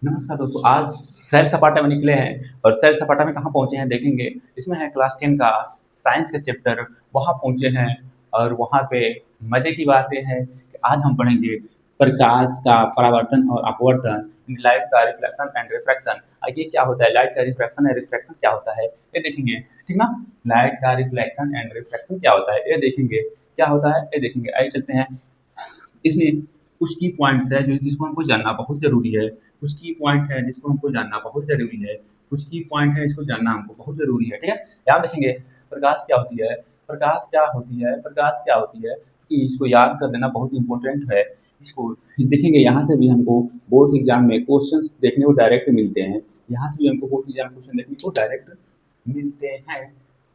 नमस्कार दोस्तों, आज सैर सपाटा में निकले हैं और सैर सपाटा में कहाँ पहुँचे हैं देखेंगे। इसमें है क्लास 10 का साइंस का चैप्टर, वहाँ पहुँचे हैं और वहाँ पे मज़े की बात ये है कि आज हम पढ़ेंगे प्रकाश का परावर्तन और अपवर्तन, लाइट का रिफ्लेक्शन एंड रिफ्रैक्शन। ये क्या होता है, लाइट का रिफ्रैक्शन एंड रिफ्रैक्शन क्या होता है ये देखेंगे, ठीक ना। लाइट का रिफ्लेक्शन एंड रिफ्रैक्शन क्या होता है ये देखेंगे, क्या होता है ये देखेंगे। आइए चलते हैं। इसमें कुछ की पॉइंट्स है जो जिसको हमको जानना बहुत ज़रूरी है। कुछ की पॉइंट है जिसको हमको जानना बहुत ज़रूरी है। कुछ की पॉइंट है इसको जानना हमको बहुत ज़रूरी है, ठीक है। यहाँ देखेंगे प्रकाश क्या होती है, प्रकाश क्या होती है, प्रकाश क्या होती है, कि इसको याद कर लेना बहुत इंपॉर्टेंट है। इसको देखेंगे, यहाँ से भी हमको बोर्ड एग्जाम में क्वेश्चंस देखने को डायरेक्ट मिलते हैं। यहाँ से भी हमको बोर्ड एग्जाम क्वेश्चन देखने को डायरेक्ट मिलते हैं।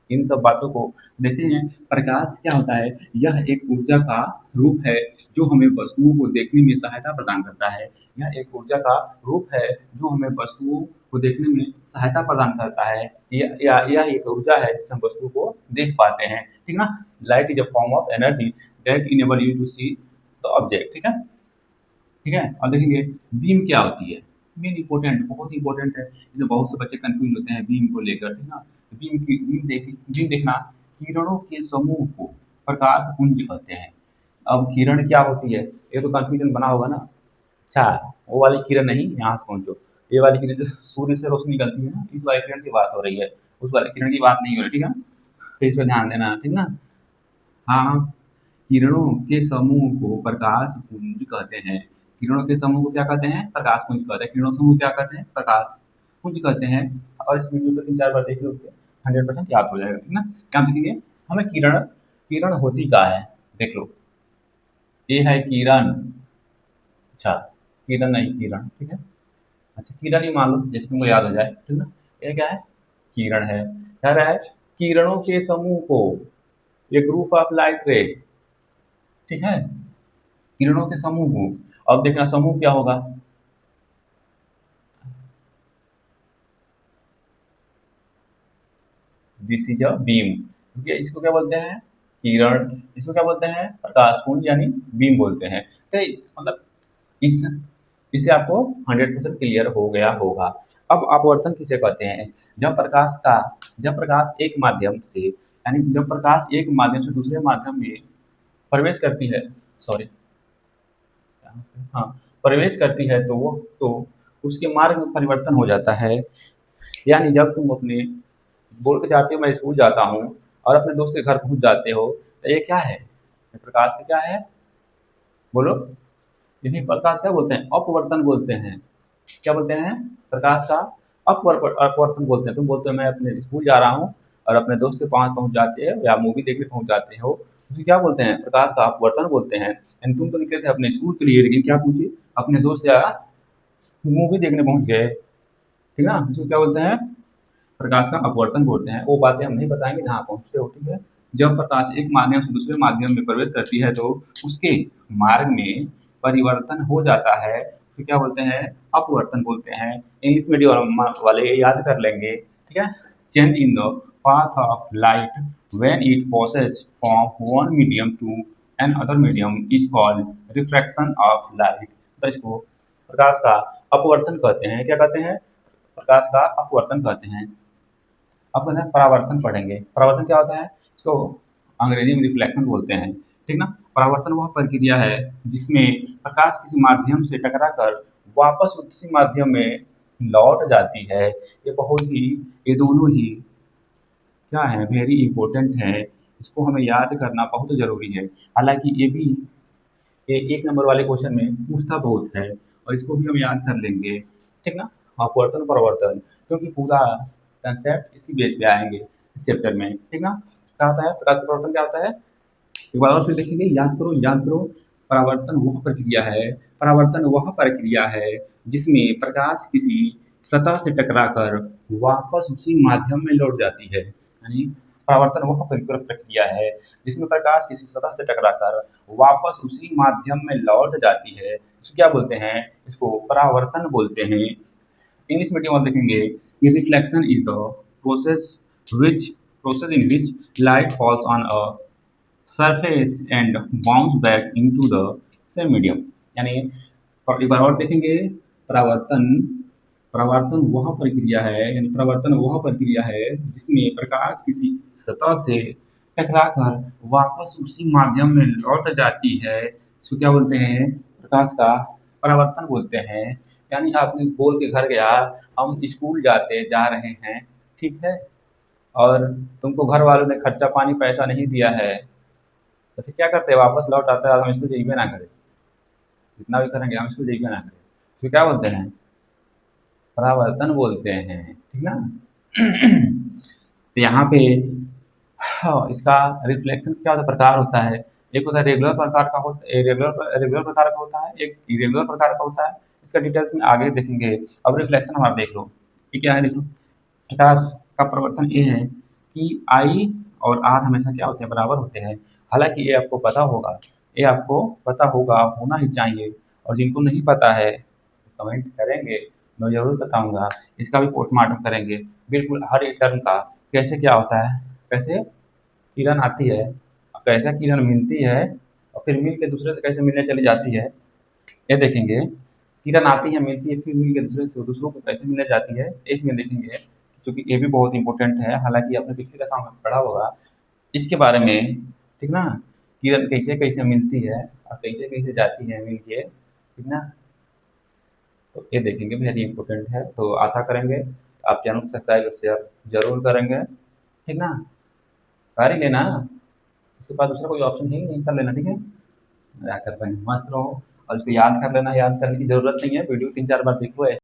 इन सब बातों को देखते हैं। प्रकाश क्या होता है, यह एक ऊर्जा का रूप है जो हमें वस्तुओं को देखने में सहायता प्रदान करता है। यह एक ऊर्जा का रूप है जो हमें वस्तुओं को देखने में सहायता प्रदान करता है। यह एक ऊर्जा है जिससे हम वस्तु को देख पाते हैं, ठीक ना। Light is a form of energy that enable you to see the object, ठीक है, ठीक है। और देखेंगे बीम क्या होती है। बीम इंपॉर्टेंट, बहुत इंपॉर्टेंट है। इसमें बहुत से बच्चे कंफ्यूज होते हैं बीम को लेकर, ठीक ना। बीम देखना, किरणों के समूह को प्रकाश पुंज कहते हैं। अब किरण क्या होती है ये तो कंफ्यूजन बना होगा ना। अच्छा, वो वाली किरण नहीं, यहाँ से पहुंचो। ये वाली किरण जो सूर्य से रोशनी निकलती है ना, इस वाली किरण की बात हो रही है, उस वाली किरण की बात नहीं हो रही, ठीक है। तो इस पर ध्यान देना, ठीक ना। हाँ, किरणों के समूह को प्रकाश पुंज कहते हैं। किरणों के समूह को क्या कहते हैं, प्रकाश पुंज कहते हैं। किरणों समूह क्या कहते हैं, प्रकाश पुंज कहते हैं। और इस वीडियो को 3-4 बार देख लो, 100% याद हो जाएगा, ठीक ना। क्या देखेंगे, हमें किरण, किरण होती क्या है देख लो। ये है किरण, अच्छा, किरण नहीं किरण, ठीक है। अच्छा, किरण ही मान लो जैसे तुमको याद हो जाए, ठीक ना। ये क्या है, किरण है। कह रहा है किरणों के समूह को, ये ग्रुप ऑफ लाइट रे, ठीक है, किरणों के समूह को। अब देखना समूह क्या होगा, दिस इज अ बीम, ठीक है। इसको क्या बोलते हैं, किरण। इसको क्या बोलते हैं, प्रकाश पुंज यानी बीम बोलते हैं। तो मतलब इस इससे आपको 100% क्लियर हो गया होगा। अब अपवर्तन किसे कहते हैं, जब प्रकाश का, जब प्रकाश एक माध्यम से, यानी जब प्रकाश एक माध्यम से दूसरे माध्यम में प्रवेश करती है, सॉरी, हाँ, प्रवेश करती है तो वो, तो उसके मार्ग में परिवर्तन हो जाता है। यानी जब तुम अपने बोल के जाते हो मैं स्कूल जाता हूँ और अपने दोस्त के घर पहुँच जाते हो, तो ये क्या है, ये प्रकाश का क्या है, बोलो। इन्हीं प्रकाश क्या बोलते हैं, अपवर्तन बोलते हैं। क्या बोलते हैं, प्रकाश का अपवर्तन बोलते हैं। तुम बोलते हो मैं अपने स्कूल जा रहा हूँ और अपने दोस्त के पास पहुँच जाते हो या मूवी देखने पहुँच जाते हो, उसे क्या बोलते हैं, प्रकाश का अपवर्तन बोलते हैं। यानी तुम तो निकले थे अपने स्कूल के लिए, लेकिन क्या पूछिए, अपने दोस्त या मूवी देखने पहुँच गए, ठीक ना। इसको क्या बोलते हैं, प्रकाश का अपवर्तन बोलते हैं। वो बातें हम नहीं बताएंगे जहाँ पहुँचते हो, ठीक है। जब प्रकाश एक माध्यम से दूसरे माध्यम में प्रवेश करती है तो उसके मार्ग में परिवर्तन हो जाता है, तो क्या बोलते हैं, अपवर्तन बोलते हैं। इंग्लिश मीडियम वाले याद कर लेंगे, ठीक है। Change in the path of light when it passes from one medium to another medium is called refraction of light. तो इसको प्रकाश का अपवर्तन कहते हैं। क्या कहते हैं, प्रकाश का अपवर्तन कहते हैं। अब है परावर्तन पढ़ेंगे। परावर्तन क्या होता है, इसको अंग्रेजी में रिफ्लेक्शन बोलते हैं, ठीक ना। परावर्तन वह प्रक्रिया है जिसमें प्रकाश किसी माध्यम से टकराकर वापस उसी माध्यम में लौट जाती है। ये बहुत ही, ये दोनों ही क्या है, वेरी इंपॉर्टेंट है। इसको हमें याद करना बहुत ज़रूरी है। हालांकि ये भी, ये 1 नंबर वाले क्वेश्चन में पूछता बहुत है और इसको भी हम याद कर लेंगे, ठीक ना। अपवर्तन परावर्तन, क्योंकि पूरा कंसेप्ट इसी बेस पे आएंगे इस चैप्टर में, ठीक ना। क्या होता है, प्रकाश का परावर्तन क्या होता है, एक बार और फिर देखेंगे, याद करो याद करो। परावर्तन वह प्रक्रिया है, परावर्तन वह प्रक्रिया है जिसमें प्रकाश किसी सतह से टकराकर वापस उसी माध्यम में लौट जाती है। यानी परावर्तन वह प्रक्रिया है जिसमें प्रकाश किसी सतह से टकराकर वापस उसी माध्यम में लौट जाती है। इसको क्या बोलते हैं, इसको परावर्तन बोलते हैं। इंग्लिश मीडियम में देखेंगे कि reflection is the process which process in which light falls on a surface and bounce back into the same medium. यानी और एक बार और देखेंगे, परावर्तन परावर्तन वह प्रक्रिया है, यानी परावर्तन वह प्रक्रिया है जिसमें प्रकाश किसी सतह से टकराकर वापस उसी माध्यम में लौट जाती है। इसको क्या बोलते हैं? प्रकाश का परावर्तन बोलते हैं। यानी आपने बोल के घर गया, हम स्कूल जा रहे हैं, ठीक है, और तुमको घर वालों ने खर्चा पानी पैसा नहीं दिया है, तो फिर क्या करते हैं? वापस लौट आता है, हम स्कूल जाइए ना करें, जितना भी करेंगे हम स्कूल जाइए ना करें। तो क्या बोलते हैं? परावर्तन बोलते हैं, ठीक ना। तो यहाँ पे हाँ, इसका रिफ्लेक्शन क्या होता है? प्रकार होता है। एक होता है रेगुलर प्रकार का, होता रेगुलर रेगुलर प्रकार का होता है, एक इरेगुलर प्रकार का होता है। इसका डिटेल्स में आगे देखेंगे। अब रिफ्लेक्शन हमारा देख लो, ये क्या है? देख लो, प्रकाश का प्रवर्तन ये है कि आई और आर हमेशा क्या होते हैं? बराबर होते हैं। हालांकि ये आपको पता होगा, ये आपको पता होगा, होना ही चाहिए। और जिनको नहीं पता है कमेंट करेंगे, मैं ज़रूर बताऊंगा। इसका भी पोस्टमार्टम करेंगे, बिल्कुल हर एक टर्म का कैसे क्या होता है, कैसे किरण आती है, कैसे किरण मिलती है, और फिर मिल के दूसरे से कैसे मिलने चली जाती है, ये देखेंगे। किरण आती है, मिलती है, फिर मिल के दूसरों को कैसे मिलने जाती है, इसमें देखेंगे। क्योंकि ये भी बहुत इंपॉर्टेंट है, हालांकि आपने पिछले दफा में पढ़ा होगा इसके बारे में, ठीक ना। किरण कैसे कैसे मिलती है और कैसे कैसे जाती है मिल के, ठीक ना। तो ये देखेंगे, वेरी इंपॉर्टेंट है। तो आशा करेंगे आप चैनल को सब्सक्राइब और शेयर जरूर करेंगे, ठीक ना। कर ही लेना, उसके बाद दूसरा कोई ऑप्शन है ही नहीं, कर लेना, ठीक है। मजाक कर रहे हैं, मस्त रहो। और इसको याद कर लेना, याद करने की जरूरत नहीं है, वीडियो 3-4 बार देख लो।